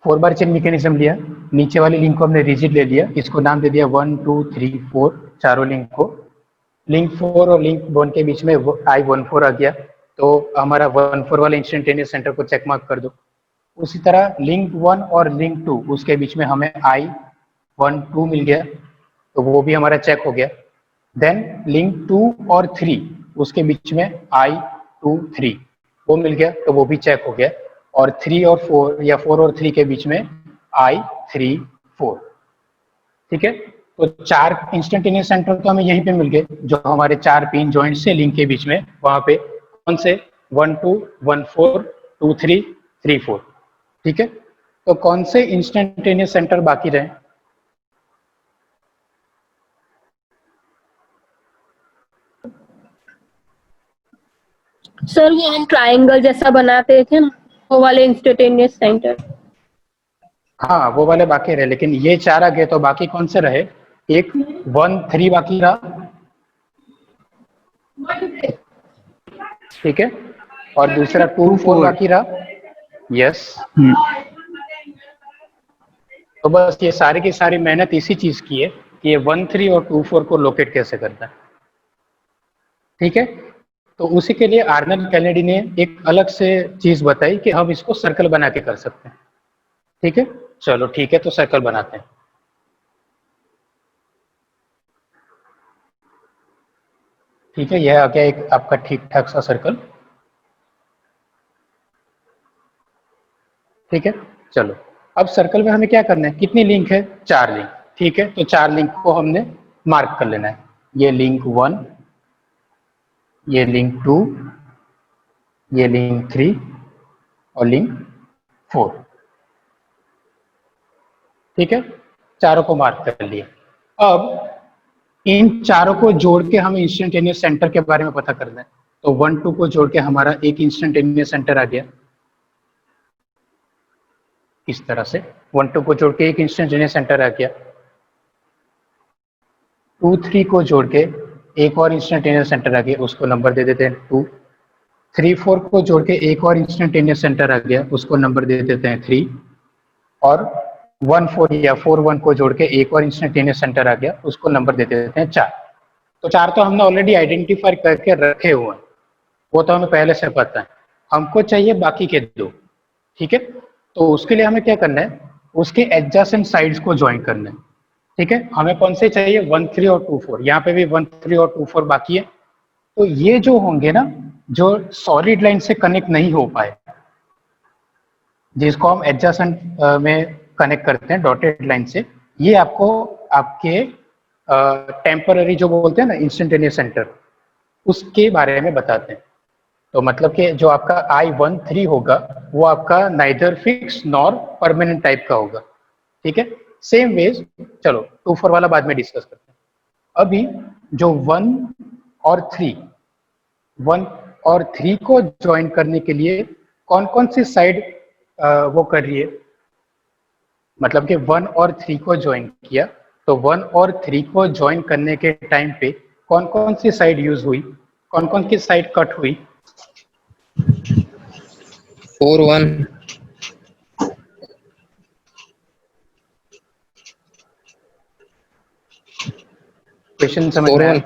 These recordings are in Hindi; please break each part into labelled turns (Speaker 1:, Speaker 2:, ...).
Speaker 1: 4 बार चेन मैकेनिज्म लिया, नीचे वाली लिंक को हमने रिजिड ले लिया, इसको नाम दे दिया 1 2 3 4, चारों लिंक को। लिंक 4 और लिंक 1 के बीच में I14 आ गया, तो हमारा 14 वाले इंस्टेंटेनियस सेंटर को चेक मार्क कर दो। उसी तरह लिंक 1 और लिंक 2 उसके बीच में हमें I12 मिल गया, तो वो भी हमारा चेक हो गया। देन लिंक 2 और 3 उसके बीच में I23 वो मिल गया, तो वो भी चेक हो गया। और 3 और 4 या 4 और 3 के बीच में I34। ठीक है, तो 4 इंस्टेंटेनियस सेंटर तो हमें यहीं पे मिल गए, जो हमारे 4 पिन जॉइंट से लिंक के बीच में, वहां पे कौन से 1 2 1 4 2 3 3 4। ठीक है, तो कौन से इंस्टेंटेनियस सेंटर बाकी रहे?
Speaker 2: सर वो हम ट्रायंगल जैसा बनाते थे ना, वो वाले इंस्टेंटेनियस सेंटर।
Speaker 1: हाँ, वो वाले बाकी रहे, लेकिन ये 4 आ गए, तो बाकी कौन से रहे? एक 1 3 बाकी रहा, ठीक है, और दूसरा 2 4 बाकी रहा। यस, तो बस ये सारी की सारी मेहनत इसी चीज की है कि ये 1 3 और 2 4 को लोकेट कैसे करता है। ठीक है, तो उसी के लिए आर्नल्ड कैनेडी ने एक अलग से चीज बताई कि हम इसको सर्कल बना के कर सकते हैं। ठीक है, चलो ठीक है, तो सर्कल बनाते हैं। ठीक है, यह आ गया एक आपका ठीक ठाक सा सर्कल। ठीक है, चलो अब सर्कल में हमें क्या करना है? कितनी लिंक है? 4 लिंक। ठीक है, तो 4 लिंक को हमने मार्क कर लेना है। ये लिंक 1, ये लिंक 2, ये लिंक 3 और लिंक 4। ठीक है, चारों को मार्क कर लिया। अब इन चारों को जोड़ के हमें इंस्टेंटेनियस सेंटर के बारे में पता करना है। तो 1 2 को जोड़ के हमारा एक इंस्टेंटेनियस सेंटर आ गया, इस तरह से 1 2 को जोड़ के एक इंस्टेंटेनियस सेंटर आ गया। 2 3 को जोड़ के एक और इंस्टेंटेनियस सेंटर आ गया, उसको नंबर दे देते हैं 2। 3 4 को जोड़ के एक और इंस्टेंटेनियस सेंटर आ गया, उसको नंबर दे देते हैं 3। और 1 4 या 4 1 को जोड़ के एक और इंस्टेंटेनियस सेंटर आ गया, उसको नंबर दे देते हैं 4। तो 4 तो हमने ऑलरेडी आइडेंटिफाई करके रखे हुए हैं, वो तो हमें पहले से पता है। हमको चाहिए बाकी के 2। ठीक है, तो उसके लिए हमें क्या करना है? उसके एडजेसेंट साइड्स को ज्वाइन करना है। ठीक है, हमें कौन से चाहिए? 1 3 और 2 4। यहाँ पे भी 1 3 और 2 4 बाकी है। तो ये जो होंगे ना, जो सॉलिड लाइन से कनेक्ट नहीं हो पाए, जिसको हम एडजेसेंट में कनेक्ट करते हैं डॉटेड लाइन से, ये आपको आपके टेम्पररी जो बोलते हैं ना इंस्टेंटेनियस सेंटर, उसके बारे में बताते हैं। तो मतलब कि जो आपका I13 होगा वो आपका neither fix nor permanent type का होगा। ठीक है, सेम वेज, चलो 2 4 वाला बाद में डिस्कस करते हैं। अभी जो 1 और 3 को ज्वाइन करने के लिए कौन कौन सी साइड वो कर रही है? मतलब कि 1 और 3 को ज्वाइन किया, तो 1 और 3 को ज्वाइन करने के टाइम पे कौन कौन सी साइड यूज हुई, कौन कौन की साइड कट हुई?
Speaker 3: 4 1।
Speaker 1: क्वेश्चन समझ में आया?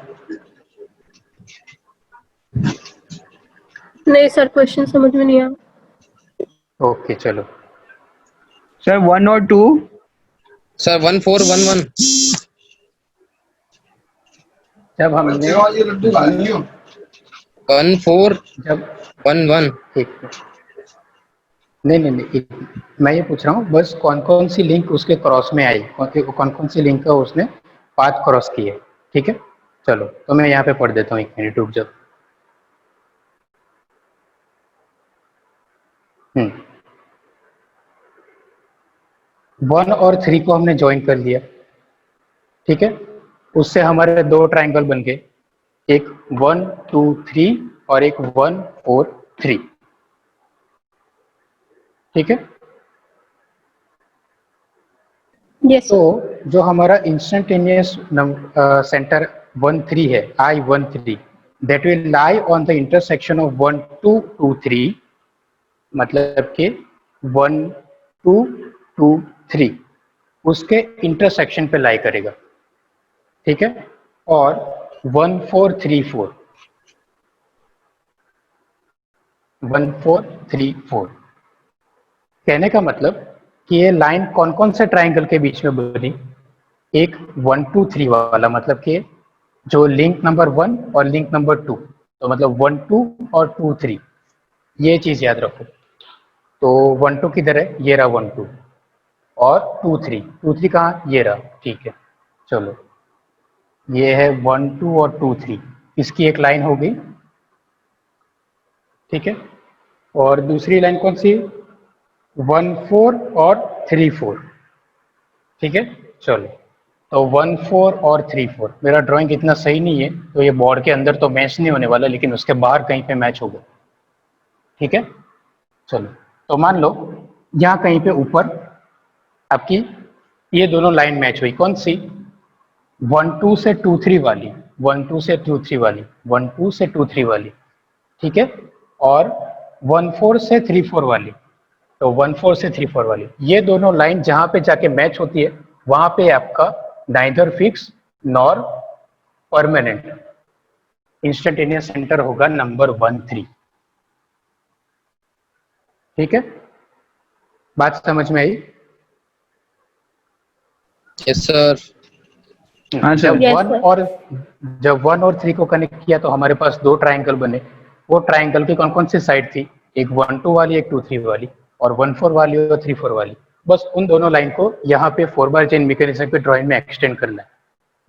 Speaker 2: नहीं सर, क्वेश्चन समझ में नहीं आया।
Speaker 1: ओके, चलो
Speaker 4: सर 1 और 2।
Speaker 3: सर 1 4 1 1।
Speaker 1: जब हमने
Speaker 3: 1 4
Speaker 1: जब
Speaker 3: 1 1।
Speaker 1: एक नहीं, मैं ये पूछ रहा हूँ बस कौन कौन सी लिंक उसके क्रॉस में आई, कौन कौन सी लिंक का उसने पाथ क्रॉस की है। ठीक है, चलो तो मैं यहाँ पे पढ़ देता हूँ, 1 मिनट रुक जाओ। 1 और 3 को हमने ज्वाइन कर लिया। ठीक है, उससे हमारे 2 ट्राइंगल बन गए, एक 1 2 3 और एक 1 4 3। ठीक है,
Speaker 2: यस।
Speaker 1: तो जो हमारा इंस्टेंटेनियस सेंटर 1 3 है, I13, that will lie on the intersection of 1 2 2 3, मतलब कि 1 2 2 3 उसके इंटरसेक्शन पे लाई करेगा, ठीक है। और 1 4 3 4 1 4 3 4 कहने का मतलब कि ये लाइन कौन कौन से ट्राइंगल के बीच में बनी, एक 1 2 3 वाला, मतलब कि जो लिंक नंबर 1 और लिंक नंबर 2, तो मतलब 1 2 और 2 3, ये चीज याद रखो। तो 1 2 किधर है, ये रहा 1 2, और 2 3, 2 3 कहाँ, ये रहा, ठीक है। चलो, ये है 1 2 और 2 3, इसकी एक लाइन हो गई, ठीक है। और दूसरी लाइन कौन सी, 1 4 और 3 4, ठीक है। चलो, तो 1 4 और 3 4, मेरा ड्राइंग इतना सही नहीं है तो ये बोर्ड के अंदर तो मैच नहीं होने वाला, लेकिन उसके बाहर कहीं पे मैच होगा, ठीक है। चलो, तो मान लो यहाँ कहीं पे ऊपर आपकी ये दोनों लाइन मैच हुई, कौन सी, 1 2 से 2 3 वाली, 1 2 से 2 3 वाली, 1 2 से 2 3 वाली, ठीक है। और 1 4 से 3 4 वाली, तो 1 4 से 3 4 वाली, ये दोनों लाइन जहां पे जाके मैच होती है वहां पे आपका neither fix nor permanent instantaneous centre होगा नंबर 1 3, ठीक है। बात समझ में आई।
Speaker 3: Yes sir.
Speaker 4: हाँ
Speaker 1: जब
Speaker 4: सर।
Speaker 2: Yes
Speaker 1: one
Speaker 2: sir.
Speaker 1: और जब 1 और 3 को कनेक्ट किया तो हमारे पास दो ट्राइंगल बने, वो ट्राइंगल की कौन कौन सी साइड थी, एक 1 2 वाली, एक 2 3 वाली, और 1 4 वाली और 3 4 वाली। बस उन दोनों लाइन को यहाँ पे 4 बार चेन मैकेनिज्म पे ड्राइंग में एक्सटेंड करना है,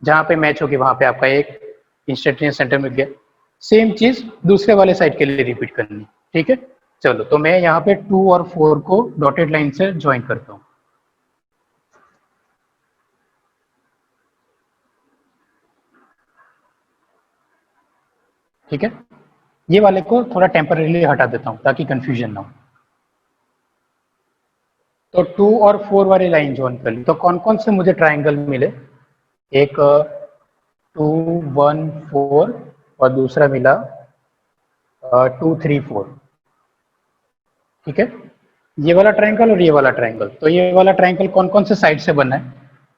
Speaker 1: जहाँ पे मैच होगी वहां पे आपका एक इंस्टेंटेनियस सेंटर मिल गया। सेम चीज दूसरे वाले साइड के लिए रिपीट करनी, ठीक है। चलो, तो मैं यहाँ पे 2 और 4 को डॉटेड लाइन से ज्वाइन करता हूँ, ठीक है। ये वाले को थोड़ा टेम्परेली हटा देता हूँ ताकि कंफ्यूजन ना हो। तो 2 और 4 वाली लाइन ज्वाइन कर ली, तो कौन कौन से मुझे ट्राइंगल मिले, एक 2 1 4 और दूसरा मिला 2 3 4, ठीक है। ये वाला ट्राइंगल और ये वाला ट्राइंगल, तो ये वाला ट्राइंगल कौन कौन से साइड से बना है,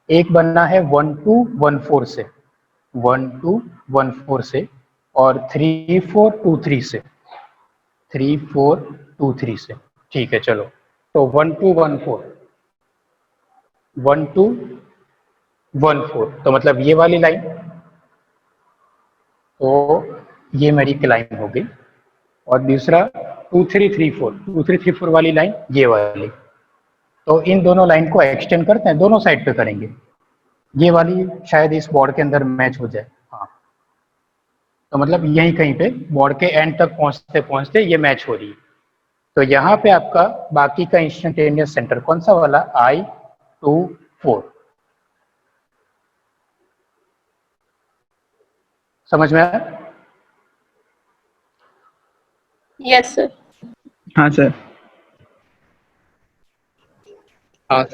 Speaker 1: एक बना है 1 2 1 4 से, 1 2 1 4 से, और 3 4 2 3 से, 3 4 2 3 से, ठीक है। चलो, तो 1 2 1 4, 1 2 1 4, तो मतलब ये वाली लाइन, तो ये मेरी लाइन हो गई। और दूसरा 2 3 3 4, 2 3 3 4 वाली लाइन, ये वाली। तो इन दोनों लाइन को एक्सटेंड करते हैं, दोनों साइड पे करेंगे, ये वाली शायद इस बोर्ड के अंदर मैच हो जाए, हाँ। तो मतलब यहीं कहीं पे बोर्ड के एंड तक पहुंचते पहुंचते ये मैच हो रही है। तो यहाँ पे आपका बाकी का इंस्टेंटेनियस सेंटर कौन सा वाला, I 2 4, समझ में आया।
Speaker 2: Yes sir.
Speaker 4: हाँ सर।
Speaker 3: हाँ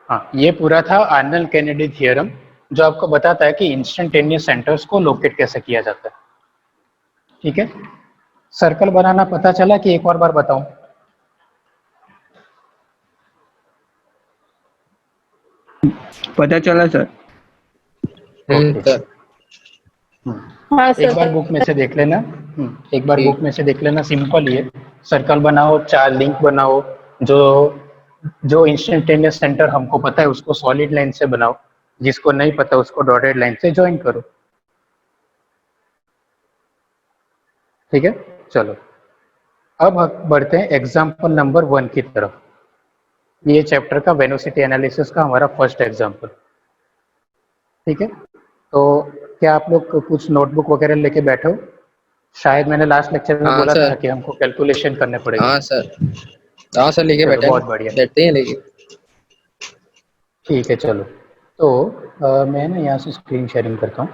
Speaker 1: हाँ, ये पूरा था आर्नल्ड केनेडी थ्योरम, जो आपको बताता है कि इंस्टेंटेनियस सेंटर्स को लोकेट कैसे किया जाता है, ठीक है। सर्कल बनाना पता चला कि एक और बार बताऊं।
Speaker 4: पता चला सर।
Speaker 1: ओके।
Speaker 3: सर।
Speaker 2: हाँ
Speaker 1: एक बार
Speaker 2: सर।
Speaker 1: बुक में से देख लेना, एक बार बुक
Speaker 3: ठीक।
Speaker 1: में से देख लेना, सिंपल ही है। सर्कल बनाओ, चार लिंक बनाओ, जो जो इंस्टेंटेनियस सेंटर हमको पता है उसको सॉलिड लाइन से बनाओ, जिसको नहीं पता उसको डॉटेड लाइन से ज्वाइन करो, ठीक है। चलो, अब हम बढ़ते हैं एग्जाम्पल नंबर 1 की तरफ। ये चैप्टर का वेलोसिटी एनालिसिस का हमारा फर्स्ट एग्जाम्पल, ठीक है। तो क्या आप लोग कुछ नोटबुक वगैरह लेके बैठे हो, शायद मैंने लास्ट लेक्चर में
Speaker 3: हाँ
Speaker 1: बोला था
Speaker 3: सर।
Speaker 1: कि हमको कैलकुलेशन करने पड़ेंगे।
Speaker 3: हाँ सर। हाँ सर, लेके
Speaker 1: चलो,
Speaker 3: बैठे
Speaker 1: बहुत
Speaker 3: हैं।
Speaker 1: बढ़िया,
Speaker 3: बैठते हैं लेके।
Speaker 1: ठीक है। चलो, तो मैं ना यहाँ से स्क्रीन शेयरिंग करता हूँ।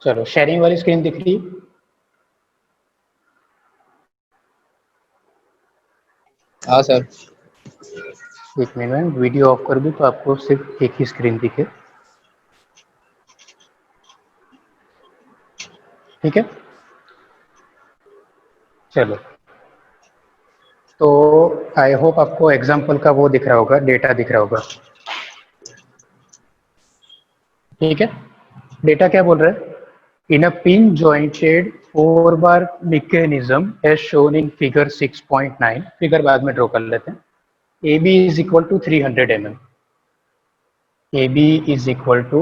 Speaker 1: चलो शेयरिंग वाली स्क्रीन दिख रही है?
Speaker 3: हाँ सर।
Speaker 1: एक मिनट में वीडियो ऑफ कर दूं तो आपको सिर्फ एक ही स्क्रीन दिखे, ठीक है? चलो, तो आई होप आपको एग्जाम्पल का वो दिख रहा होगा, डेटा दिख रहा होगा, ठीक है? डेटा क्या बोल रहा है? In a pin jointed 4 bar mechanism as shown in figure 6.9, figure बाद में ड्रॉ कर लेते हैं। A B is equal to 300 mm, A B is equal to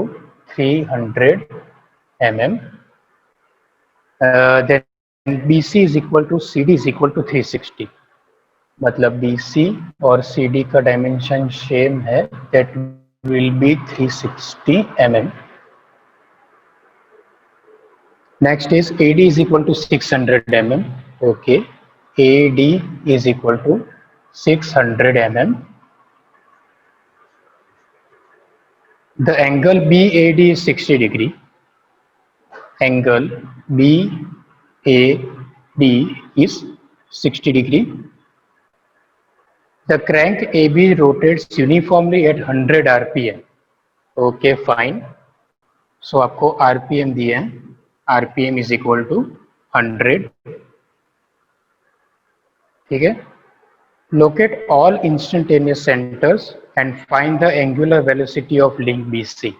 Speaker 1: 300 mm, then B C is equal to C D is equal to 360, मतलब बी सी और सी डी का डायमेंशन सेम है, that will be 360 mm. Next is AD is equal to 600 mm. Okay, AD is equal to 600 mm. The angle BAD is 60 degree. Angle BAD is 60 degree. The crank AB rotates uniformly at 100 RPM. Okay, fine. So आपको RPM दिए हैं, RPM is equal to 100, ठीक है? Locate all instantaneous centers and find the angular velocity of link BC.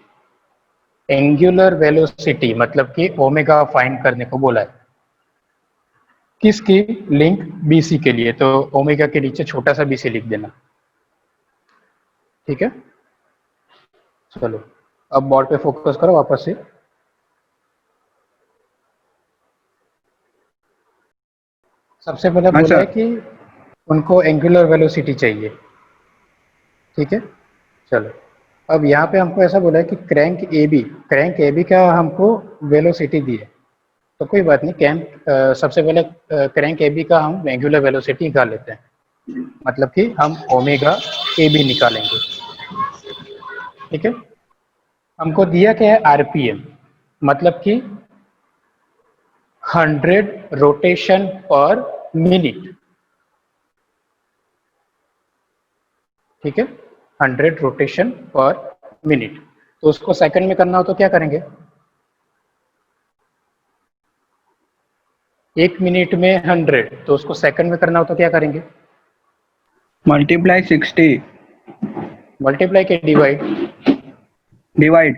Speaker 1: Angular velocity मतलब कि ओमेगा फाइंड करने को बोला है, किसकी? लिंक BC के लिए, तो ओमेगा के नीचे छोटा सा BC लिख देना, ठीक है? चलो अब बोर्ड पे फोकस करो वापस से। सबसे पहले
Speaker 4: हाँ,
Speaker 1: बोला है
Speaker 4: सर।
Speaker 1: कि उनको एंगुलर वेलोसिटी चाहिए, ठीक है? चलो अब यहाँ पे हमको ऐसा बोला है कि क्रैंक ए बी का हमको वेलोसिटी दी है, तो कोई बात नहीं, सबसे पहले क्रैंक ए बी का हम एंगुलर वेलोसिटी निकाल लेते हैं, मतलब कि हम ओमेगा ए बी निकालेंगे, ठीक है? हमको दिया क्या है? आरपीएम, मतलब कि 100 रोटेशन पर मिनट, ठीक है? 100 रोटेशन पर मिनट, तो उसको सेकंड में करना हो तो क्या करेंगे? 1 मिनट में 100, तो उसको सेकंड में करना हो तो क्या करेंगे?
Speaker 4: मल्टीप्लाई 60,
Speaker 1: मल्टीप्लाई के divide,
Speaker 4: divide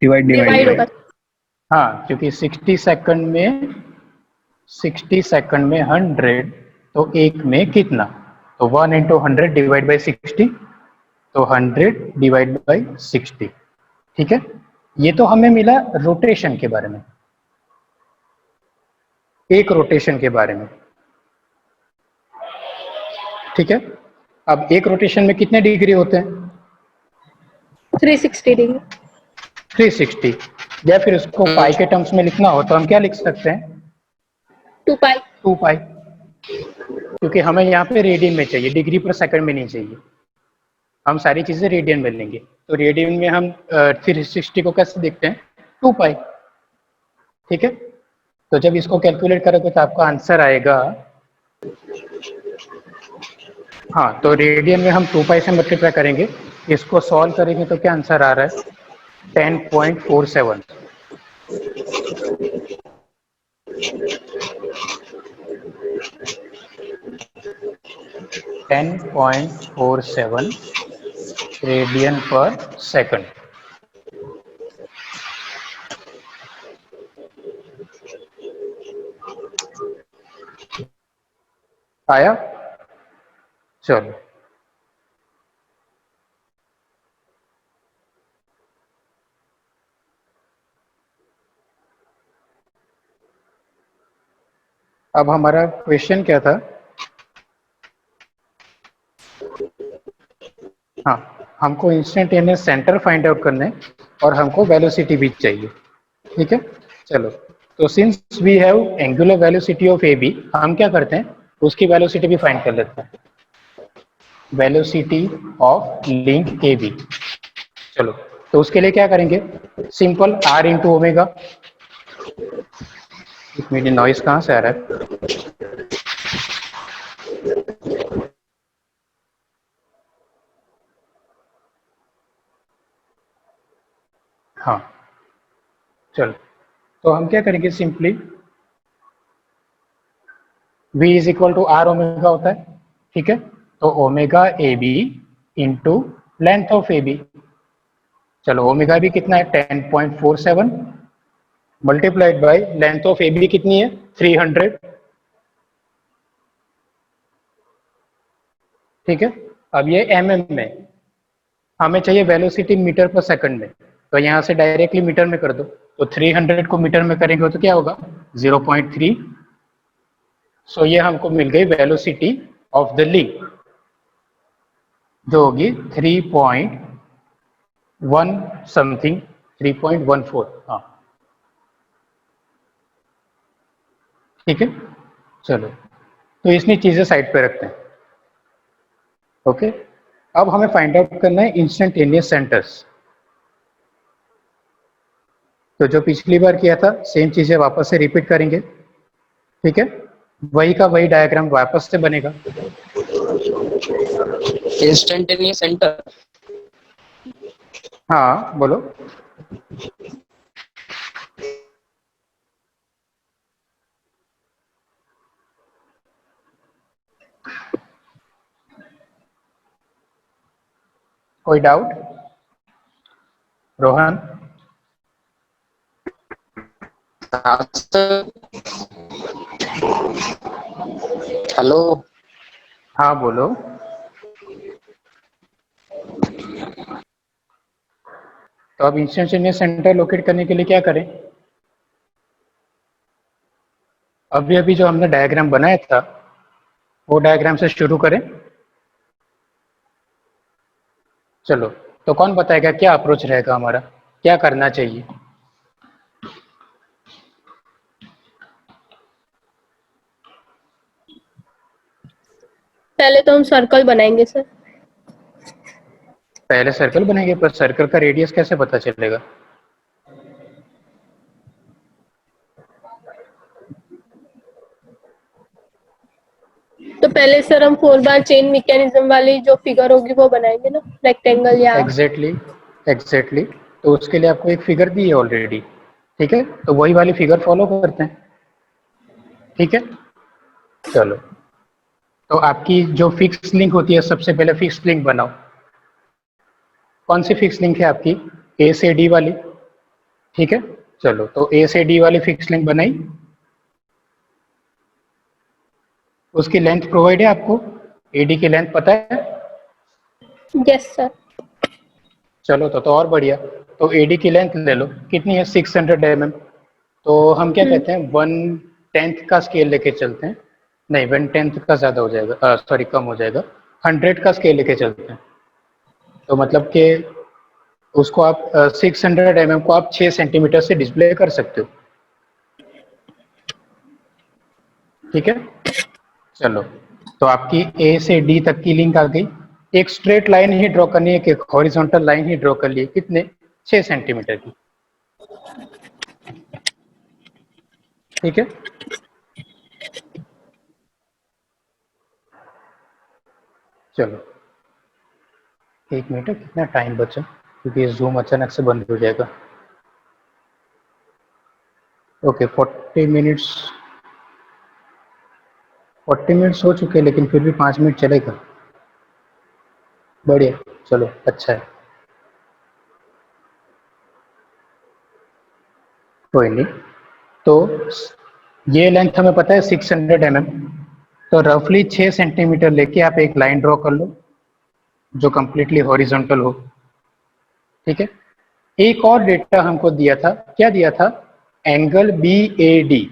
Speaker 4: divide
Speaker 2: divide
Speaker 4: divide
Speaker 2: होगा।
Speaker 1: हाँ, क्योंकि 60 सेकंड में 100, तो एक में कितना? तो 1 इंटू 100 डिवाइड बाई 60, तो 100 डिवाइड बाई 60, ठीक है? ये तो हमें मिला रोटेशन के बारे में, एक रोटेशन के बारे में, ठीक है? अब एक रोटेशन में कितने डिग्री होते हैं?
Speaker 2: 360 डिग्री।
Speaker 1: 360, या फिर उसको पाई के टर्म्स में लिखना हो तो हम क्या लिख सकते हैं?
Speaker 2: 2 पाई।
Speaker 1: 2 पाई, क्योंकि हमें यहाँ पे रेडियन में चाहिए, डिग्री पर सेकंड में नहीं चाहिए, हम सारी चीजें रेडियन में लेंगे, तो रेडियन में हम 360 को कैसे देखते हैं? 2 पाई, ठीक है? तो जब इसको कैलकुलेट करोगे तो आपका आंसर आएगा, हाँ, तो रेडियन में हम 2 पाई से मल्टीप्लाई करेंगे, इसको सॉल्व करेंगे तो क्या आंसर आ रहा है? 10.47, 10.47 रेडियन पर सेकंड। आया? चलो अब हमारा क्वेश्चन क्या था? हाँ, हमको इंस्टेंटेनियस सेंटर फाइंड आउट करना है और हमको वेलोसिटी भी चाहिए, ठीक है? चलो, तो since we have angular velocity of A B, हम क्या करते हैं? उसकी वेलोसिटी भी फाइंड कर लेते हैं, velocity of link A B. चलो, तो उसके लिए क्या करेंगे? सिंपल, आर इंटू ओमेगा, मेरी नॉइस कहाँ से आ रहा है? हाँ, चलो, तो हम क्या करेंगे, simply V is equal to r omega होता है, ठीक है। तो omega A B into length of A B, चलो ओमेगा बी कितना है 10.47 multiplied by length of A B कितनी है 300, ठीक है। अब ये mm में, हमें चाहिए वेलोसिटी मीटर पर सेकंड में, तो यहाँ से डायरेक्टली मीटर में कर दो, तो 300 को मीटर में करेंगे तो क्या होगा 0.3। सो ये हमको मिल गई वेलोसिटी ऑफ द लिंक, जो होगी 3.1 समथिंग, 3.14, हाँ ठीक है। चलो, तो इसलिए चीजें साइड पे रखते हैं, ओके। अब हमें फाइंड आउट करना है इंस्टेंटेनियस सेंटर्स। तो जो पिछली बार किया था सेम चीजें वापस से रिपीट करेंगे, ठीक है। वही का वही डायग्राम वापस से बनेगा।
Speaker 3: Instantaneous centre.
Speaker 1: हाँ बोलो। कोई डाउट? रोहन?
Speaker 3: हेलो।
Speaker 1: हाँ बोलो। तो अब इंस्टेंटेनियस सेंटर लोकेट करने के लिए क्या करें? अभी अभी जो हमने डायग्राम बनाया था वो डायग्राम से शुरू करें। चलो, तो कौन बताएगा क्या अप्रोच रहेगा हमारा, क्या करना चाहिए?
Speaker 2: पहले तो हम सर्कल बनाएंगे सर।
Speaker 1: पहले सर्कल बनेंगे, पर सर्कल का रेडियस कैसे पता चलेगा?
Speaker 2: तो पहले सर हम 4 बार चेन मैकेनिज्म वाली जो फिगर होगी वो बनाएंगे ना, रेक्टेंगल या
Speaker 1: एग्जैक्टली। तो उसके लिए आपको एक फिगर दी है ऑलरेडी, ठीक है, तो वही वाली फिगर फॉलो करते हैं, ठीक है। चलो, तो आपकी जो फिक्स लिंक होती है, सबसे पहले फिक्स लिंक बनाओ। कौन सी फिक्स लिंक है आपकी? ए से डी वाली, ठीक है। चलो, तो ए से डी वाली फिक्स लिंक बनाई, उसकी लेंथ प्रोवाइड है आपको, एडी की लेंथ पता है?
Speaker 2: Yes sir.
Speaker 1: चलो, तो और बढ़िया। तो एडी की लेंथ ले लो, कितनी है 600 mm। तो हम क्या कहते हैं 1/10 का स्केल लेके चलते हैं, नहीं 1/10 का ज़्यादा हो जाएगा, सॉरी कम हो जाएगा, 100 का स्केल लेके चलते हैं। तो मतलब कि उसको आप 600 mm को आप 6 सेंटीमीटर से डिस्प्ले कर सकते हो, ठीक है। चलो, तो आपकी ए से डी तक की लिंक आ गई। एक स्ट्रेट लाइन ही ड्रॉ करनी है, एक हॉरिजॉन्टल लाइन ही ड्रॉ कर ली, कितने 6 सेंटीमीटर की, ठीक है। चलो, एक मिनट, कितना टाइम बचा, क्योंकि जूम अचानक से बंद हो जाएगा। ओके, 40 मिनट्स हो चुके हैं, लेकिन फिर भी 5 मिनट चलेगा, बढ़िया। चलो, अच्छा है, कोई नहीं। तो ये लेंथ हमें पता है 600 mm, तो रफली 6 सेंटीमीटर लेके आप एक लाइन ड्रॉ कर लो जो कंप्लीटली हॉरिजॉन्टल हो, ठीक है। एक और डेटा हमको दिया था, क्या दिया था? Angle B A D.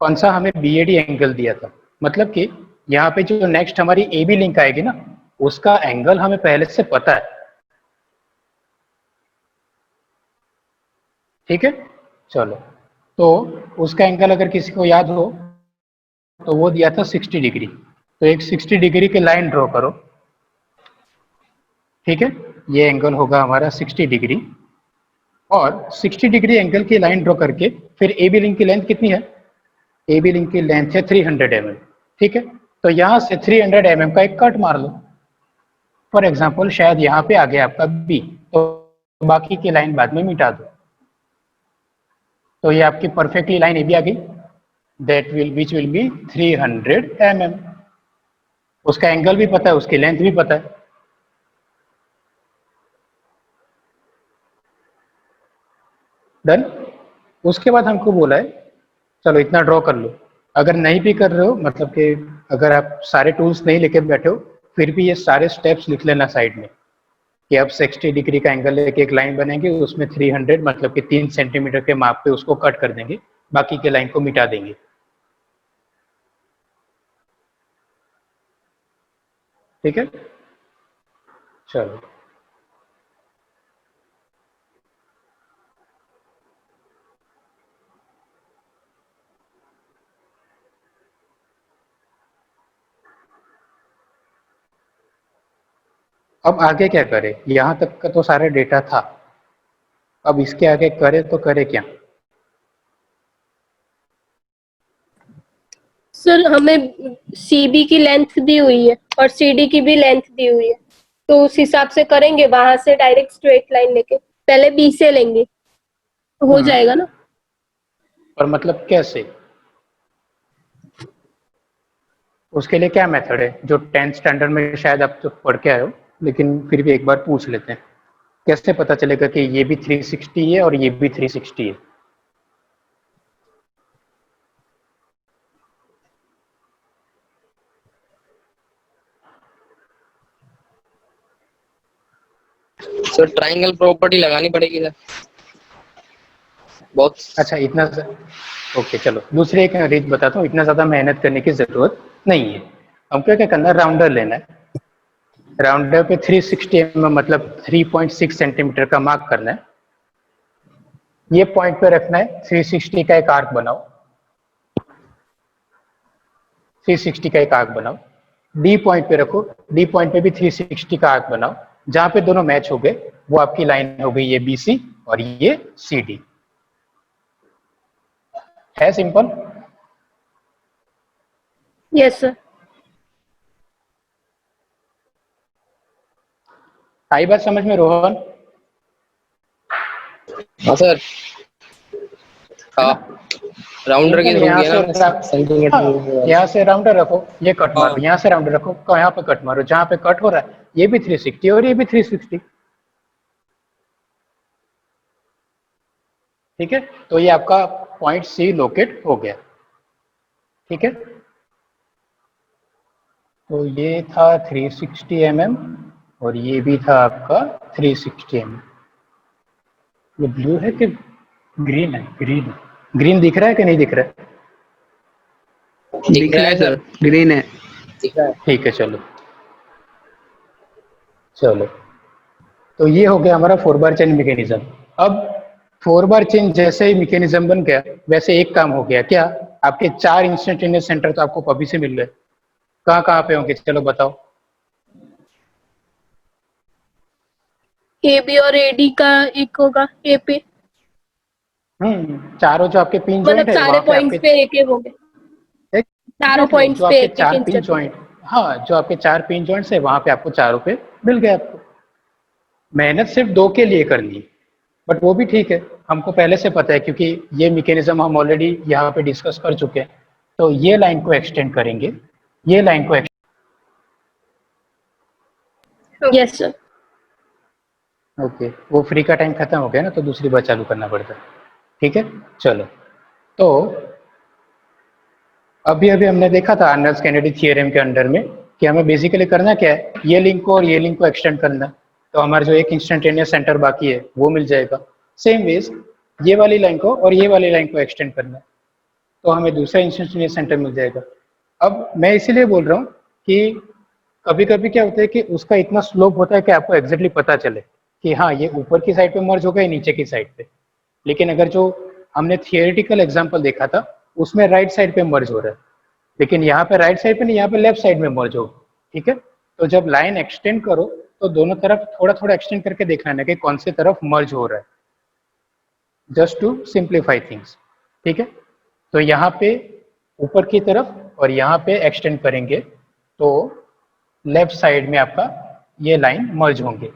Speaker 1: कौन सा? हमें बी ए डी एंगल दिया था, मतलब कि यहाँ पे जो नेक्स्ट हमारी ए बी लिंक आएगी ना, उसका एंगल हमें पहले से पता है, ठीक है। चलो, तो उसका एंगल अगर किसी को याद हो तो वो दिया था 60 डिग्री। तो एक 60 डिग्री की लाइन ड्रॉ करो, ठीक है। ये एंगल होगा हमारा 60 डिग्री। और 60 डिग्री एंगल की लाइन ड्रॉ करके फिर ए बी लिंक की लेंथ कितनी है, ए बी लिंक की लेंथ है 300 mm, ठीक है। तो यहाँ से 300 mm का एक कट मार लो। फॉर एग्जाम्पल शायद यहाँ पे आ गया आपका बी, तो बाकी की लाइन बाद में मिटा दो। तो ये आपकी परफेक्टली लाइन ए बी आ गई, that which will be 300 mm। उसका एंगल भी पता है, उसकी लेंथ भी पता है। डन। उसके बाद हमको बोला है चलो इतना ड्रॉ कर लो। अगर नहीं भी कर रहे हो, मतलब कि अगर आप सारे टूल्स नहीं लेके बैठे हो, फिर भी ये सारे स्टेप्स लिख लेना साइड में कि अब 60 डिग्री का एंगल लेके एक लाइन बनेंगे, उसमें 300 मतलब कि 3 सेंटीमीटर के माप पे उसको कट कर देंगे, बाकी के लाइन को मिटा देंगे। ठीक है, चलो। अब आगे क्या करें, यहाँ तक का तो सारा डेटा था, अब इसके आगे करे तो करे क्या?
Speaker 2: सर हमें सीबी की लेंथ दी हुई है और सीडी की भी लेंथ दी हुई है, तो उस हिसाब से करेंगे, वहां से डायरेक्ट स्ट्रेट लाइन लेके पहले बी से लेंगे तो हो जाएगा ना।
Speaker 1: और मतलब कैसे? उसके लिए क्या मेथड है, जो 10th स्टैंडर्ड में शायद आप तो पढ़ के आए हो, लेकिन फिर भी एक बार पूछ लेते हैं। कैसे पता चलेगा कि ये भी 360 है और ये भी 360 है?
Speaker 3: सर ट्रायंगल प्रॉपर्टी लगानी पड़ेगी सर बहुत।
Speaker 1: अच्छा इतना ओके, चलो दूसरी एक रीत बताता हूँ, इतना ज़्यादा मेहनत करने की ज़रूरत नहीं है। हमको क्या करना है, राउंडर लेना है। राउंडर पे 360 mm मतलब 3.6 सेंटीमीटर का मार्क करना है। ये पॉइंट पे रखना है, 360 का एक आर्क बनाओ, 360 का एक आर्क बनाओ। डी पॉइंट पे रखो, डी पॉइंट पे भी 360 का आर्क बनाओ। जहां पे दोनों मैच हो गए वो आपकी लाइन हो गई ये बी सी और ये सी डी। है सिंपल?
Speaker 2: Yes sir.
Speaker 1: आई बात समझ में रोहन?
Speaker 3: हाँ सर। हाँ राउंडर की
Speaker 1: यहाँ
Speaker 3: जरूरी
Speaker 1: से
Speaker 3: है ना सेंटीमीटर।
Speaker 1: यहाँ से राउंडर रखो, ये कट मारो,
Speaker 3: हाँ।
Speaker 1: यहाँ से राउंडर रखो, यहाँ पे कट मारो, जहाँ पे कट हो रहा है ये भी 360 और ये भी 360। ठीक है, तो ये आपका पॉइंट सी लोकेट हो गया। ठीक है, तो ये था 360 mm और ये भी था आपका 360 mm। ये ब्लू है कि ग्रीन है? ग्रीन, ग्रीन दिख रहा है कि नहीं दिख रहा है?
Speaker 4: दिख रहा है सर, ग्रीन है।
Speaker 3: दिख रहा है।
Speaker 1: ठीक है, चलो चलो। तो ये हो गया हमारा 4 बार चेन मैकेनिज्म। अब 4 बार चेन जैसे ही मैकेनिज्म बन गया, वैसे एक काम हो गया। क्या? आपके 4 इंस्टेंटेनियस सेंटर तो आपको अभी से मिल गए। कहाँ कहाँ पे होंगे, चलो बताओ।
Speaker 2: ए बी और एडी का एक होगा ए पे,
Speaker 1: चारों जो आपके पिन
Speaker 2: मतलब
Speaker 1: जॉइंट है
Speaker 2: सारे
Speaker 1: वहां पे
Speaker 2: पॉइंट्स
Speaker 1: आपके
Speaker 2: पे एक एक होंगे, चारों पॉइंट्स
Speaker 1: जो
Speaker 2: पे
Speaker 1: आपके
Speaker 2: एक एक
Speaker 1: 4 पिन
Speaker 2: इंस्टेंट।
Speaker 1: जॉइंट, हाँ जो आपके 4 पिन जॉइंट्स है वहां पे आपको चारों पे मिल गए। आपको मेहनत सिर्फ 2 के लिए करनी है, बट वो भी ठीक है, हमको पहले से पता है क्योंकि ये मैकेनिज्म हम ऑलरेडी यहाँ पे डिस्कस कर चुके हैं। तो ये लाइन को एक्सटेंड करेंगे, ये लाइन को
Speaker 2: यस सर।
Speaker 1: ओके, वो फ्री का टाइम खत्म हो गया ना, तो दूसरी बार चालू करना पड़ता है। ठीक है, चलो। तो अभी अभी हमने देखा था आर्नल्ड्स केनेडी थ्योरम के अंडर में कि हमें बेसिकली करना क्या है, ये लिंक को और ये लिंक को एक्सटेंड करना। तो हमारा जो एक इंस्टेंटेनियस सेंटर बाकी है वो मिल जाएगा। सेम वेज ये वाली लाइन को और ये वाली लाइन को एक्सटेंड करना, तो हमें दूसरा इंस्टेंटेनियस सेंटर मिल जाएगा। अब मैं इसीलिए बोल रहा हूँ कि कभी कभी क्या होता है कि उसका इतना स्लोप होता है कि आपको एग्जैक्टली पता चले कि हाँ ये ऊपर की साइड पे मर्ज होगा या नीचे की साइड पे। लेकिन अगर जो हमने थियोरेटिकल एग्जांपल देखा था उसमें राइट साइड पे मर्ज हो रहा है, लेकिन यहाँ पे राइट साइड पे नहीं, यहाँ पे लेफ्ट साइड में मर्ज होगा। ठीक है, तो जब लाइन एक्सटेंड करो तो दोनों तरफ थोड़ा थोड़ा एक्सटेंड करके देखना है कि कौन सी तरफ मर्ज हो रहा है। जस्ट टू सिंप्लीफाई थिंग्स, ठीक है। तो यहाँ पे ऊपर की तरफ और यहाँ पे एक्सटेंड करेंगे तो लेफ्ट साइड में आपका ये लाइन मर्ज होंगे,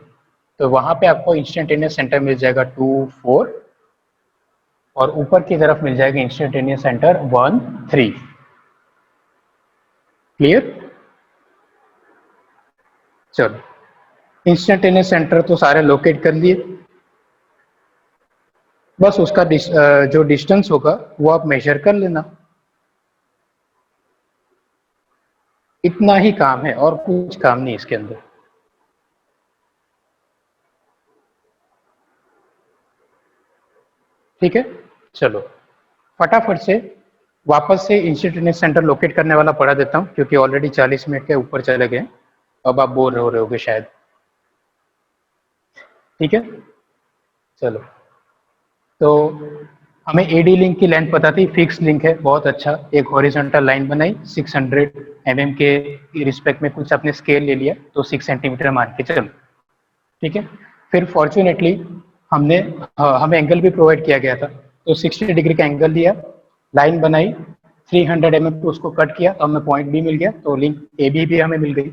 Speaker 1: तो वहाँ पे आपको इंस्टेंटेनियस सेंटर मिल जाएगा 2 4 और ऊपर की तरफ मिल जाएगा इंस्टेंटेनियस सेंटर 1 3। क्लियर? चलो इंस्टेंटेनियस सेंटर तो सारे लोकेट कर लिए, बस उसका जो डिस्टेंस होगा वो आप मेजर कर लेना, इतना ही काम है और कुछ काम नहीं इसके अंदर। ठीक है, चलो फटाफट से वापस से इंस्टेंटेनियस सेंटर लोकेट करने वाला पढ़ा देता हूँ, क्योंकि ऑलरेडी 40 मिनट के ऊपर चले गए, अब आप बोर हो रहे होगे शायद। ठीक है, चलो तो हमें एडी लिंक की लेंथ पता थी, फिक्स लिंक है, बहुत अच्छा। एक हॉरिजॉन्टल लाइन बनाई 600 mm के रिस्पेक्ट में, कुछ अपने स्केल ले लिया तो 6 सेंटीमीटर मान के चलो। ठीक है, फिर फॉर्चुनेटली हमें एंगल भी प्रोवाइड किया गया था, तो 60 डिग्री का एंगल लिया, लाइन बनाई 300 mm को उसको कट किया तो हमें पॉइंट बी मिल गया, तो लिंक ए बी भी हमें मिल गई।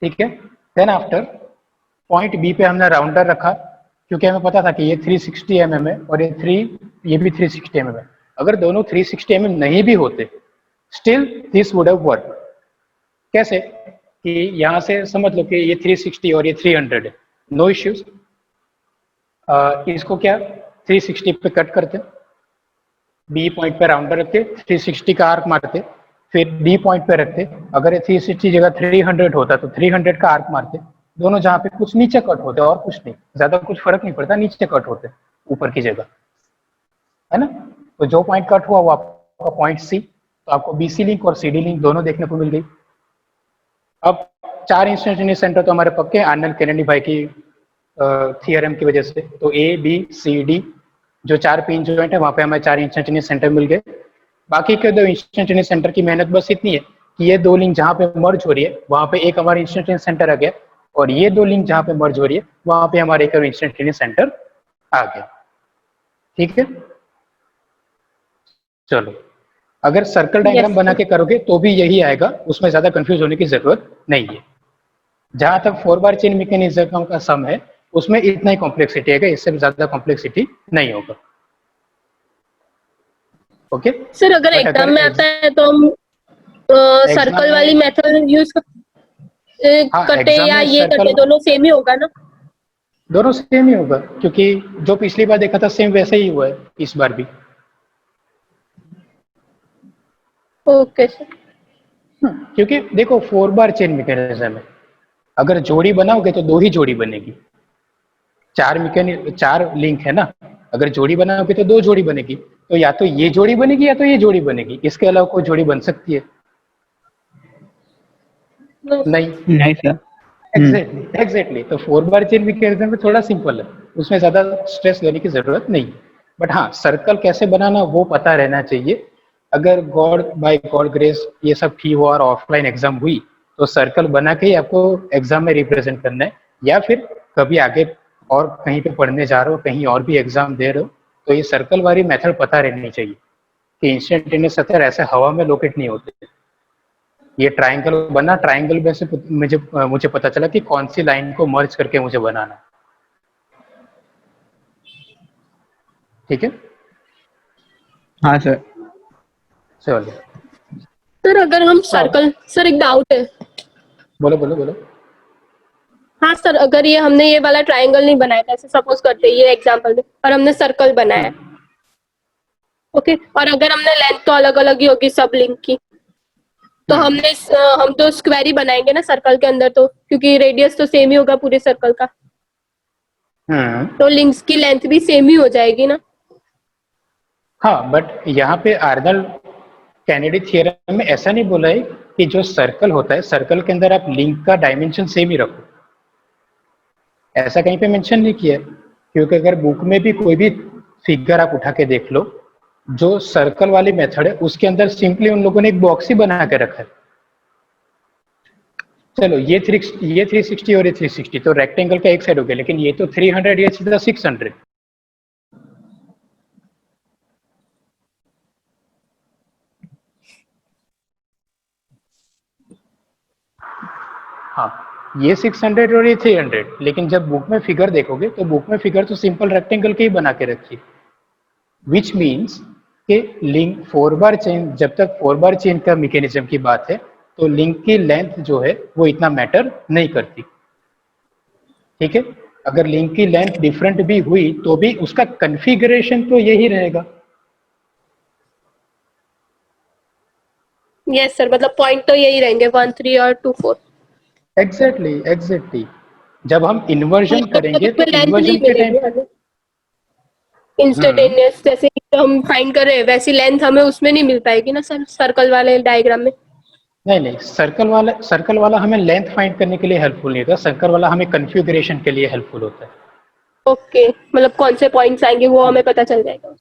Speaker 1: ठीक है, देन आफ्टर पॉइंट बी पे हमने राउंडर रखा, क्योंकि हमें पता था कि ये 360 mm है और ये भी 360 mm है। अगर दोनों 360 mm नहीं भी होते, still this would have work. कैसे कि यहाँ से समझ लो कि ये 360 और ये 300 है, नो इश्यूज। इसको क्या 360 पे कट करते, बी पॉइंट पे राउंडर रखते, 360 का आर्क मारते, फिर डी पॉइंट पे रखते। अगर ये 360 जगह 300 होता तो 300 का आर्क मारते, दोनों जहाँ पे कुछ नीचे कट होते और कुछ नहीं, ज्यादा कुछ फर्क नहीं पड़ता, नीचे कट होते ऊपर की जगह, है ना। तो जो पॉइंट कट हुआ वो आपका पॉइंट सी, तो आपको बीसी लिंक और सीडी लिंक दोनों देखने को मिल गई। अब 4 इंस्टेंटेनियस सेंटर तो हमारे पक्के आर्नल्ड केनेडी भाई की थियरम की वजह से, तो ए बी सी डी जो 4 पिन जॉइंट है वहाँ पे हमें 4 इंस्टेंटेनियस सेंटर मिल गए। बाकी के 2 इंस्टेंटेनियस सेंटर की मेहनत बस इतनी है कि ये 2 लिंक जहाँ पे मर्ज हो रही है वहाँ पे एक हमारा इंस्टेंटेनियस सेंटर आ गया, और ये 2 लिंक जहाँ पे मर्ज हो रही है वहाँ पे हमारे एक इंस्टेंटेनियस सेंटर आ गया। ठीक है, चलो अगर सर्कल डायग्राम बना के करोगे तो भी यही आएगा, उसमें ज्यादा कंफ्यूज होने की जरूरत नहीं है। जहां तक 4 बार चेन मैकेनिज्म का सम है उसमें इतना ही कॉम्प्लेक्सिटी आएगा, इससे भी ज्यादा कॉम्प्लेक्सिटी नहीं होगा। ओके
Speaker 2: सर, अगर एग्जाम में आता है तो हम सर्कल वाली मेथड यूज करते या ये करते, दोनों सेम ही होगा ना?
Speaker 1: दोनों सेम ही होगा, क्योंकि जो पिछली बार देखा था सेम वैसे ही हुआ है इस बार भी।
Speaker 2: Okay sir.
Speaker 1: क्योंकि देखो 4 बार चेन मैकेनिज्म है, अगर जोड़ी बनाओगे तो 2 ही जोड़ी बनेगी। 4 लिंक है ना, अगर जोड़ी बनाओगे तो 2 जोड़ी बनेगी, तो या तो ये जोड़ी बनेगी या तो ये जोड़ी बनेगी, इसके अलावा कोई जोड़ी बन सकती है? नहीं
Speaker 4: सर।
Speaker 1: एग्जैक्टली। तो 4 बार चेन मैकेनिज्म में थोड़ा सिंपल है, उसमें ज्यादा स्ट्रेस लेने की जरूरत नहीं। बट हाँ, सर्कल कैसे बनाना वो पता रहना चाहिए। अगर बाय गॉड ग्रेस ये सब ठीक हुआ और ऑफलाइन एग्जाम हुई तो सर्कल बना के ही आपको एग्जाम में रिप्रेजेंट करना है, या फिर कभी आगे और कहीं पे पढ़ने जा रहे हो, कहीं और भी एग्जाम दे रहे हो, तो ये सर्कल वाली मेथड पता रहनी चाहिए कि इंस्टेंटेनियस सेंटर ऐसे हवा में लोकेट नहीं होते। ये ट्राइंगल बना, ट्राइंगल में से मुझे पता चला कि कौन सी लाइन को मर्ज करके मुझे बनाना। ठीक है,
Speaker 4: हाँ सर।
Speaker 1: चलो
Speaker 2: सर, अगर हम सर्कल, सर एक डाउट है।
Speaker 1: बोलो।
Speaker 2: हाँ सर, अगर ये हमने ये वाला ट्रायंगल नहीं बनाया था, ऐसे सपोज करते हैं ये एग्जांपल में, और हमने सर्कल बनाया, ओके, और अगर हमने लेंथ तो अलग अलग ही होगी सब लिंक की, तो हम तो स्क्वायर ही बनाएंगे ना सर्कल के अंदर, तो क्योंकि रेडियस तो सेम ही होगा पूरे सर्कल का, तो लिंक्स की लेंथ भी सेम ही हो जाएगी ना?
Speaker 1: हाँ, बट यहाँ पे आर्नल्ड केनेडी थ्योरम में ऐसा नहीं बोला है कि जो सर्कल होता है सर्कल के अंदर आप लिंक का डायमेंशन सेम ही रखो, ऐसा कहीं पे मेंशन नहीं किया है। क्योंकि अगर बुक में भी कोई भी फिगर आप उठा के देख लो, जो सर्कल वाली मेथड है उसके अंदर सिंपली उन लोगों ने एक बॉक्स ही बना के रखा है। चलो ये 360 और ये 360 तो रेक्टेंगल का एक साइड हो गया, लेकिन ये तो 300 ये सीधा 600, हाँ, ये 600 और ये 300, लेकिन जब बुक में फिगर देखोगे तो बुक में फिगर तो सिंपल रेक्टेंगल के ही बना के रखी, विच मीन्स कि लिंक 4 बार चेन, जब तक 4 बार चेन का मैकेनिज्म की बात है तो लिंक की लेंथ जो है वो इतना मैटर नहीं करती, ठीक है। अगर लिंक की लेंथ डिफरेंट भी हुई तो भी उसका कन्फिगरेशन तो यही रहेगा।
Speaker 2: यस सर, मतलब पॉइंट तो यही रहेंगे 1 3 और 2 4।
Speaker 1: एग्जैक्टली। जब हम इन्वर्जन करेंगे
Speaker 2: इसमें
Speaker 1: तो
Speaker 2: लेंथ नहीं
Speaker 1: इन्वर्जन के टाइम
Speaker 2: मिलेगी हमें इंस्टेंटेनियस, जैसे कि हम फाइंड कर रहे हैं वैसी लेंथ हमें उसमें नहीं मिल पाएगी ना सर, सर्कल वाले डायग्राम में।
Speaker 1: नहीं, सर्कल वाला हमें लेंथ फाइंड करने के लिए हेल्पफुल नहीं होता, सर्कल वाला हमें कन्फिगरेशन के लिए हेल्पफुल होता है।
Speaker 2: ओके, मतलब कौन से पॉइंट्स आएंगे वो हमें पता चल जाएगा।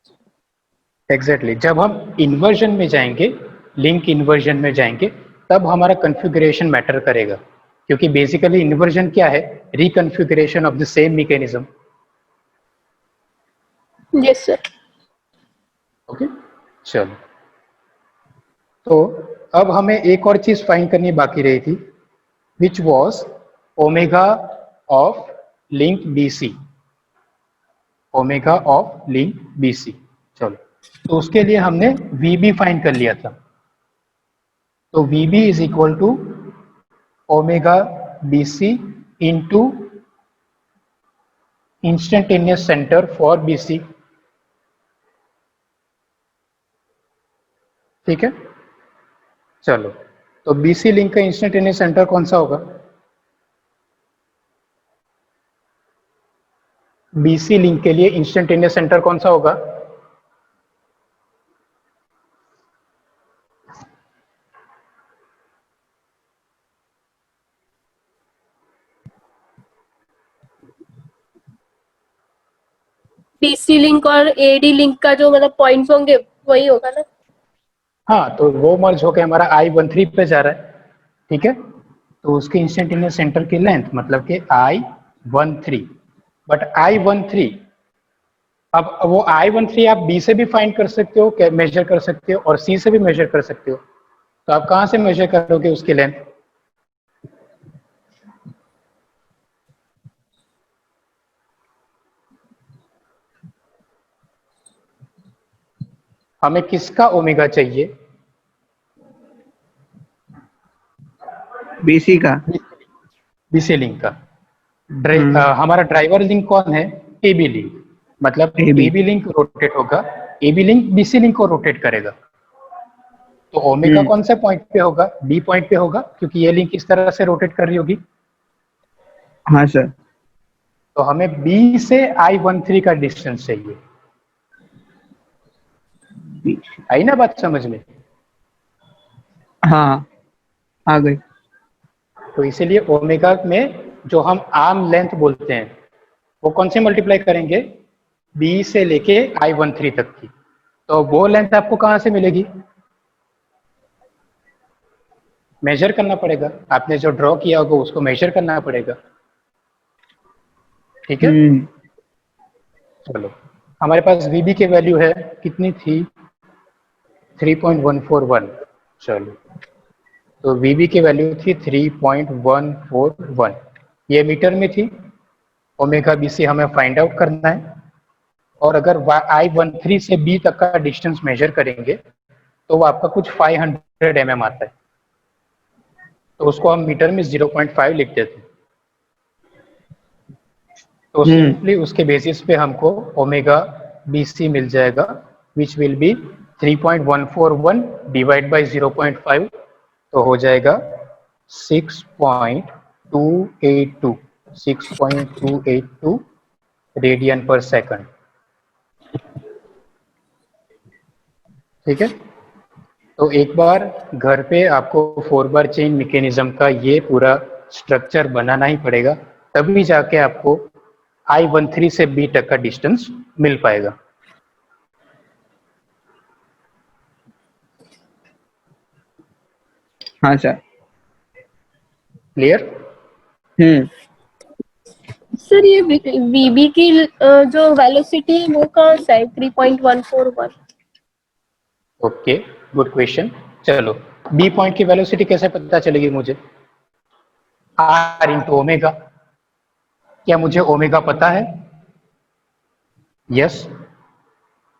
Speaker 1: एग्जैक्टली, जब हम इन्वर्जन में जाएंगे, लिंक इन्वर्जन में जाएंगे, तब हमारा कन्फिगरेशन मैटर करेगा, क्योंकि बेसिकली इन्वर्जन क्या है, reconfiguration of the same mechanism.
Speaker 2: Yes sir.
Speaker 1: Okay, चलो, तो अब हमें एक और चीज फाइंड करनी बाकी रही थी, which was omega of link BC, omega of link BC। चलो, तो उसके लिए हमने VB फाइंड कर लिया था, तो VB is equal to omega BC into instantaneous centre for BC, ठीक है। चलो, तो BC लिंक का इंस्टेंटेनियस सेंटर कौन सा होगा? BC लिंक के लिए इंस्टेंटेनियस सेंटर कौन सा होगा?
Speaker 2: BC लिंक और AD लिंक का जो मतलब पॉइंट्स होंगे वही होगा ना।
Speaker 1: हाँ, तो वो मर्ज होकर हमारा I13 पे जा रहा है, ठीक है, तो उसके इंस्टेंटेनियस सेंटर की लेंथ मतलब कि I13, बट I13, अब वो I13 आप B से भी फाइंड कर सकते हो, मेजर कर सकते हो, और C से भी मेजर कर सकते हो, तो आप कहाँ से मेजर करोगे उसकी लेंथ? हमें किसका ओमेगा चाहिए?
Speaker 4: BC का।
Speaker 1: BC लिंक का। हमारा ड्राइवर लिंक कौन है? AB लिंक, मतलब
Speaker 4: AB।
Speaker 1: AB लिंक रोटेट होगा, AB लिंक BC लिंक को रोटेट करेगा, तो ओमेगा कौन से पॉइंट पे होगा? B पॉइंट पे होगा, क्योंकि ये लिंक इस तरह से रोटेट कर रही होगी।
Speaker 4: हाँ सर।
Speaker 1: तो हमें B से I13 का डिस्टेंस चाहिए, आई ना बात समझ में?
Speaker 4: हाँ, आ गई।
Speaker 1: तो इसीलिए ओमेगा में जो हम आर्म लेंथ बोलते हैं वो कौन से मल्टीप्लाई करेंगे? B से लेके I13 तक की, तो वो लेंथ आपको कहाँ से मिलेगी? मेजर करना पड़ेगा, आपने जो ड्रॉ किया होगा उसको मेजर करना पड़ेगा, ठीक है। चलो, हमारे पास VB की वैल्यू है, कितनी थी? 3.141। चलो, तो VB की वैल्यू थी 3.141, ये मीटर में थी। ओमेगा BC हमें फाइंड आउट करना है, और अगर I13 से B तक का डिस्टेंस मेजर करेंगे तो वो आपका कुछ 500 mm आता है, तो उसको हम मीटर में 0.5 लिख देते हैं, तो सिंपली उसके बेसिस पे हमको ओमेगा BC मिल जाएगा, which will be 3.141 divide by 0.5, तो हो जाएगा 6.282 रेडियन पर सेकंड, ठीक है। तो एक बार घर पे आपको 4 बार चेन मैकेनिज्म का ये पूरा स्ट्रक्चर बनाना ही पड़ेगा, तभी जाके आपको I13 से B तक का डिस्टेंस मिल पाएगा।
Speaker 4: हाँ सर।
Speaker 1: क्लियर?
Speaker 2: सर ये VB की जो वेलोसिटी है वो कौन सा है? 3.141।
Speaker 1: Okay, good question. चलो, B पॉइंट की वेलोसिटी कैसे पता चलेगी मुझे? R into omega. क्या मुझे ओमेगा पता है? यस,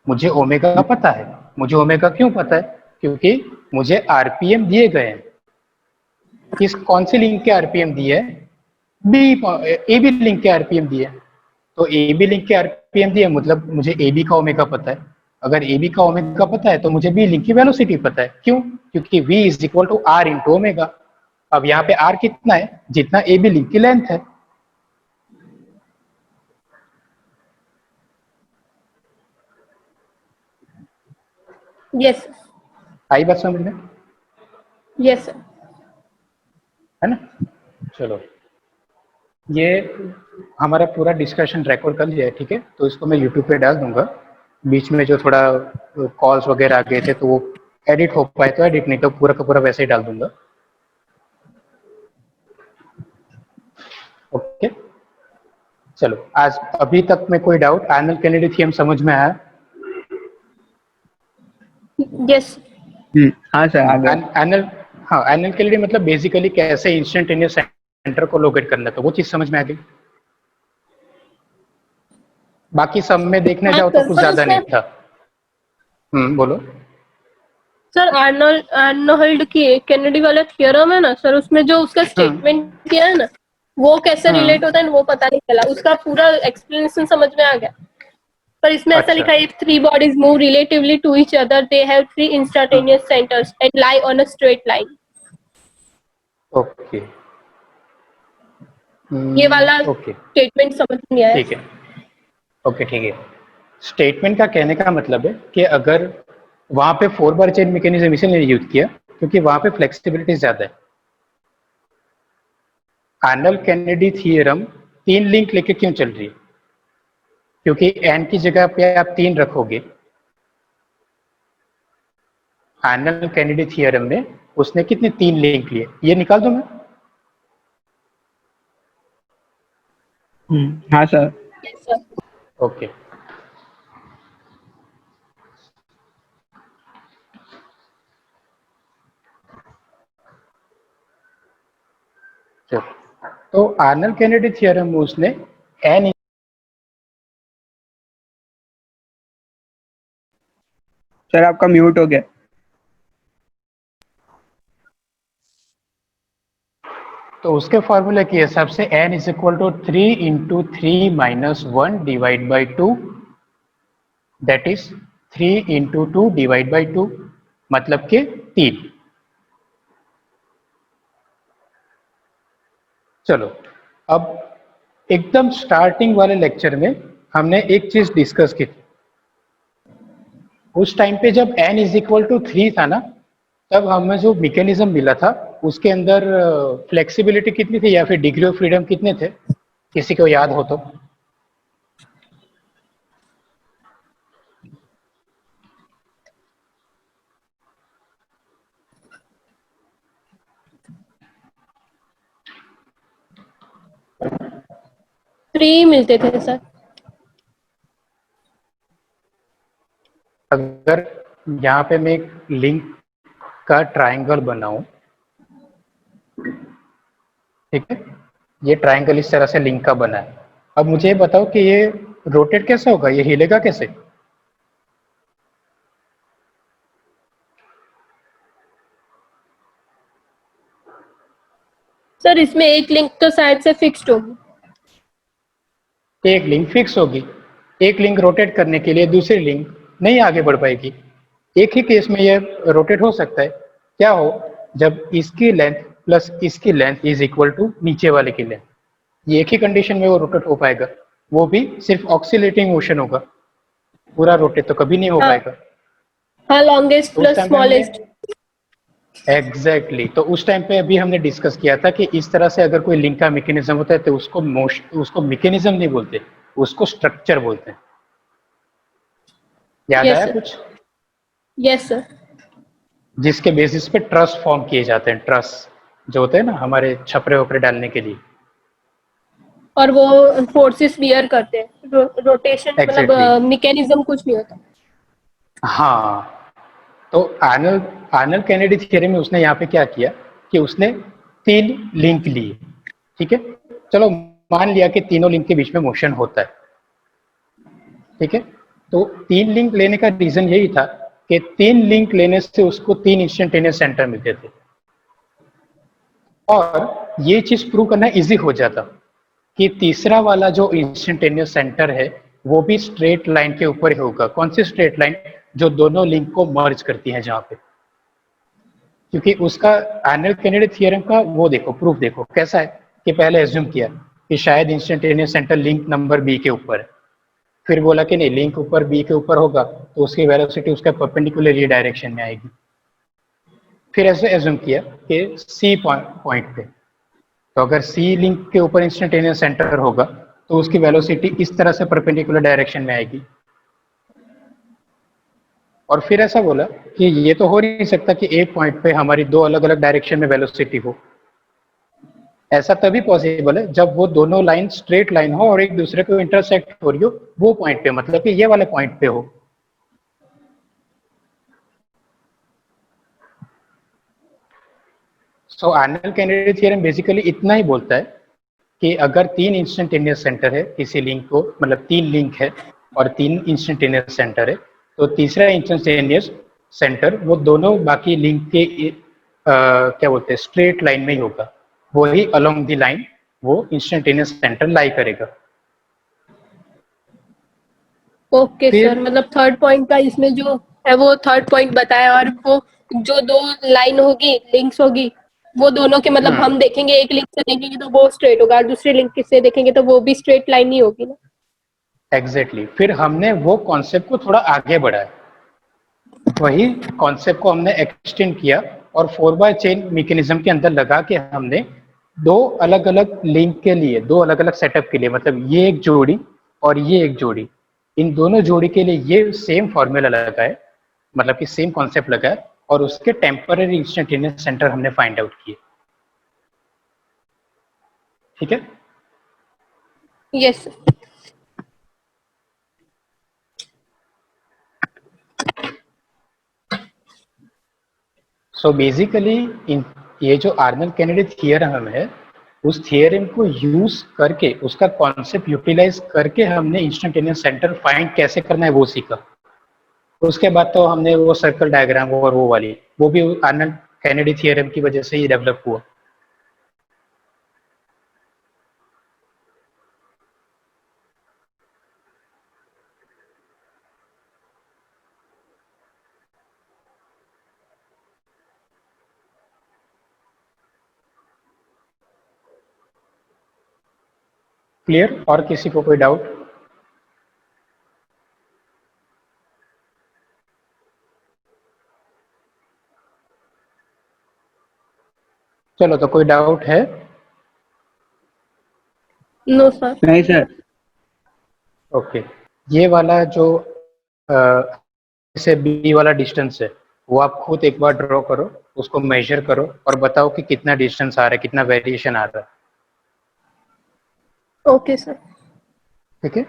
Speaker 1: मुझे ओमेगा पता है। मुझे ओमेगा क्यों पता है? क्योंकि मुझे आरपीएम दिए गए हैं। किस कौन से लिंक के आरपीएम दिए हैं? बी ए बी लिंक के आरपीएम दिए हैं। तो ए बी लिंक के आरपीएम दिए मतलब मुझे ए बी का ओमेगा पता है। अगर ए बी का ओमेगा पता है तो मुझे बी लिंक की वेलोसिटी पता है। क्यों? क्योंकि v is equal to r into omega. अब यहाँ पे आर कितना है? जितना ए बी लिंक की लेंथ है।
Speaker 2: यस
Speaker 1: आई बात समझ में?
Speaker 2: Yes sir.
Speaker 1: है ना? चलो, ये हमारा पूरा डिस्कशन रिकॉर्ड कर लिया है, ठीक है? तो इसको मैं यूट्यूब पे डाल दूंगा। बीच में जो थोड़ा कॉल्स वगैरह आ गए थे तो वो एडिट हो पाए तो एडिट, नहीं तो पूरा का पूरा वैसे ही डाल दूंगा। ओके, चलो, आज अभी तक में कोई डाउट? आर्नल्ड केनेडी थ्योरम समझ में आया?
Speaker 2: यस
Speaker 4: हाँ सर, आ गए।
Speaker 1: आर्नल्ड केनेडी मतलब बेसिकली कैसे इंस्टेंटेनियस सेंटर को लोकेट करना, तो वो चीज समझ में आ गई। बाकी सब में देखने
Speaker 2: हाँ
Speaker 1: जाओ तो
Speaker 2: सर,
Speaker 1: कुछ
Speaker 2: पर
Speaker 1: ज्यादा नहीं
Speaker 2: उसमें
Speaker 1: था। बोलो।
Speaker 2: सर आर्नोल्ड की केनेडी वाला थ्योरम है ना सर, उसमें जो उसका स्टेटमेंट किया है ना, वो कैसे रिलेट होता है वो पता नहीं चला। उसका पूरा एक्सप्लेनेशन समझ में आ गया, पर इसमें ऐसा
Speaker 1: अच्छा,
Speaker 2: लिखा है, if three bodies move relatively to each other they have three instantaneous centers and lie on a straight line।
Speaker 1: Okay,
Speaker 2: ये वाला
Speaker 1: ओके,
Speaker 2: स्टेटमेंट समझ नहीं आया।
Speaker 1: ठीक है, ओके, ठीक है। स्टेटमेंट का कहने का मतलब है कि अगर वहां पे 4 बार चेन मैकेनिज्म इसलिए यूज किया क्योंकि वहां पे फ्लेक्सिबिलिटी ज्यादा है। आर्नल्ड केनेडी थ्योरम 3 लिंक लेके क्यों चल रही है? क्योंकि एन की जगह पे आप 3 रखोगे। आर्नल्ड केनेडी थ्योरम में उसने कितने 3 लिंक लिए, ये निकाल दूं मैं?
Speaker 4: हाँ सर।
Speaker 2: Yes, sir।
Speaker 1: ओके, चलो, तो आर्नल्ड केनेडी थ्योरम में उसने एन
Speaker 4: सर आपका म्यूट हो गया।
Speaker 1: तो उसके फॉर्मूले के हिसाब से n is equal to 3 into 3 minus 1 divide by 2, that is 3 into 2 divide by 2, मतलब के 3। चलो, अब एकदम स्टार्टिंग वाले लेक्चर में हमने एक चीज डिस्कस की थी। उस टाइम पे जब n इज इक्वल टू 3 था ना, तब हमें जो मैकेनिज्म मिला था उसके अंदर फ्लेक्सिबिलिटी कितनी थी या फिर डिग्री ऑफ फ्रीडम कितने थे? किसी को याद हो तो?
Speaker 2: थ्री मिलते थे सर।
Speaker 1: अगर यहाँ पे मैं एक लिंक का ट्रायंगल बनाऊं, ठीक है, ये ट्रायंगल इस तरह से लिंक का बना है। अब मुझे ये बताओ कि ये रोटेट कैसे होगा, ये हिलेगा कैसे?
Speaker 2: सर इसमें एक लिंक तो शायद से फिक्स्ड होगी।
Speaker 1: एक लिंक फिक्स होगी, एक लिंक रोटेट करने के लिए दूसरी लिंक नहीं आगे बढ़ पाएगी। एक ही केस में ये रोटेट हो सकता है, क्या हो, जब इसकी लेंथ प्लस इसकी लेंथ इज इक्वल टू नीचे वाले की लेंथ। ये एक ही कंडीशन में वो रोटेट हो पाएगा, वो भी सिर्फ ऑक्सीलेटिंग मोशन होगा, पूरा रोटेट तो कभी नहीं हो
Speaker 2: हाँ
Speaker 1: पाएगा।
Speaker 2: हाँ, लॉन्गेस्ट
Speaker 1: तो उस
Speaker 2: प्लस
Speaker 1: टाइम पे हमने
Speaker 2: स्मॉलेस्ट।
Speaker 1: एग्जैक्टली तो उस टाइम पे अभी हमने डिस्कस किया था कि इस तरह से अगर कोई लिंक का मैकेनिज्म होता है तो उसको मैकेनिज्म नहीं बोलते, उसको स्ट्रक्चर बोलते हैं। याद
Speaker 2: यस
Speaker 1: आया
Speaker 2: सर।
Speaker 1: कुछ?
Speaker 2: Yes sir.
Speaker 1: जिसके बेसिस पे ट्रस फॉर्म किए जाते हैं, ट्रस जो होते हैं ना हमारे छपरे वपरे डालने के लिए।
Speaker 2: और वो फोर्सेस बियर करते हैं, रोटेशन मतलब
Speaker 1: एग्जैक्टली,
Speaker 2: मैकेनिज्म कुछ नहीं होता।
Speaker 1: हाँ। तो आर्नल्ड आर्नल्ड केनेडी थ्योरी में उसने यहाँ पे क्या किया कि उसने 3 लिंक लिए। ठीक है, चलो मान लिया कि तीनों लिंक के बीच में मोशन होता है, ठीक है। तो 3 लिंक लेने का रीजन यही था कि 3 लिंक लेने से उसको 3 इंस्टेंटेनियस सेंटर मिलते थे, और ये चीज प्रूव करना इजी हो जाता कि तीसरा वाला जो इंस्टेंटेनियस सेंटर है वो भी स्ट्रेट लाइन के ऊपर ही होगा। कौन सी स्ट्रेट लाइन? जो दोनों लिंक को मर्ज करती है जहां पे, क्योंकि उसका आर्नल्ड केनेडी थ्योरम का वो देखो, प्रूफ देखो कैसा है कि पहले एज्यूम किया कि शायद instantaneous centre link number B के ऊपर है, फिर बोला कि नहीं लिंक ऊपर बी के ऊपर होगा तो उसकी वेलोसिटी उसका परपेंडिकुलर ये डायरेक्शन में आएगी। फिर ऐसे एज्यूम किया कि सी पॉइंट पे, तो अगर सी लिंक के ऊपर इंस्टेंटेनियस सेंटर होगा तो उसकी वेलोसिटी इस तरह से परपेंडिकुलर डायरेक्शन में आएगी। और फिर ऐसा बोला कि ये तो हो नहीं सकता कि एक पॉइंट पे हमारी दो अलग अलग डायरेक्शन में वेलोसिटी हो। ऐसा तभी पॉसिबल है जब वो दोनों लाइन स्ट्रेट लाइन हो और एक दूसरे को इंटरसेक्ट हो रही हो वो पॉइंट पे, मतलब कि ये वाले पॉइंट पे हो। सो आर्नल्ड केनेडी थ्योरम बेसिकली इतना ही बोलता है कि अगर 3 इंस्टेंटेनियस सेंटर है किसी लिंक को, मतलब 3 लिंक है और 3 इंस्टेंटेनियस सेंटर है, तो तीसरा इंस्टेंटेनियस सेंटर वो दोनों बाकी लिंक के क्या बोलते हैं स्ट्रेट लाइन में ही होगा, वही अलोंग द लाइन वो इंस्टेंटेनियस सेंटर लाई करेगा।
Speaker 2: ओके
Speaker 1: फिर
Speaker 2: सर, मतलब थर्ड पॉइंट का इसमें जो है वो थर्ड पॉइंट बताया, और वो जो दो लाइन होगी लिंक्स होगी वो दोनों के मतलब हम देखेंगे एक लिंक से देखेंगे तो वो स्ट्रेट होगा, और दूसरे लिंक से देखेंगे तो वो भी स्ट्रेट लाइन ही होगी ना।
Speaker 1: एग्जैक्टली फिर हमने वो कॉन्सेप्ट को थोड़ा आगे बढ़ाया, वही कॉन्सेप्ट को हमने एक्सटेंड किया और 4x चेन मैकेनिज्म के अंदर लगा के हमने दो अलग अलग लिंक के लिए, दो अलग अलग सेटअप के लिए, मतलब ये एक जोड़ी और ये एक जोड़ी, इन दोनों जोड़ी के लिए ये सेम फॉर्मूला लगा है, मतलब कि सेम कॉन्सेप्ट लगा है, और उसके टेम्पररी इंस्टेंटेनियस सेंटर हमने फाइंड आउट किए। ठीक है,
Speaker 2: यस सर।
Speaker 1: सो बेसिकली ये जो आर्नल्ड केनेडी थ्योरम है उस थियरम को यूज करके, उसका कॉन्सेप्ट यूटिलाइज करके हमने इंस्टेंटेनियस सेंटर फाइंड कैसे करना है वो सीखा। उसके बाद तो हमने वो सर्कल डायग्राम और वो वाली, वो भी आर्नल्ड केनेडी थ्योरम की वजह से ही डेवलप हुआ। क्लियर? और किसी को कोई डाउट? चलो तो कोई डाउट है?
Speaker 2: No sir.
Speaker 4: नहीं सर।
Speaker 1: ओके, ये वाला जो से बी वाला डिस्टेंस है वो आप खुद एक बार ड्रॉ करो, उसको मेजर करो और बताओ कि कितना डिस्टेंस आ रहा है, कितना वेरिएशन आ रहा है।
Speaker 2: Okay sir.
Speaker 1: ठीक है।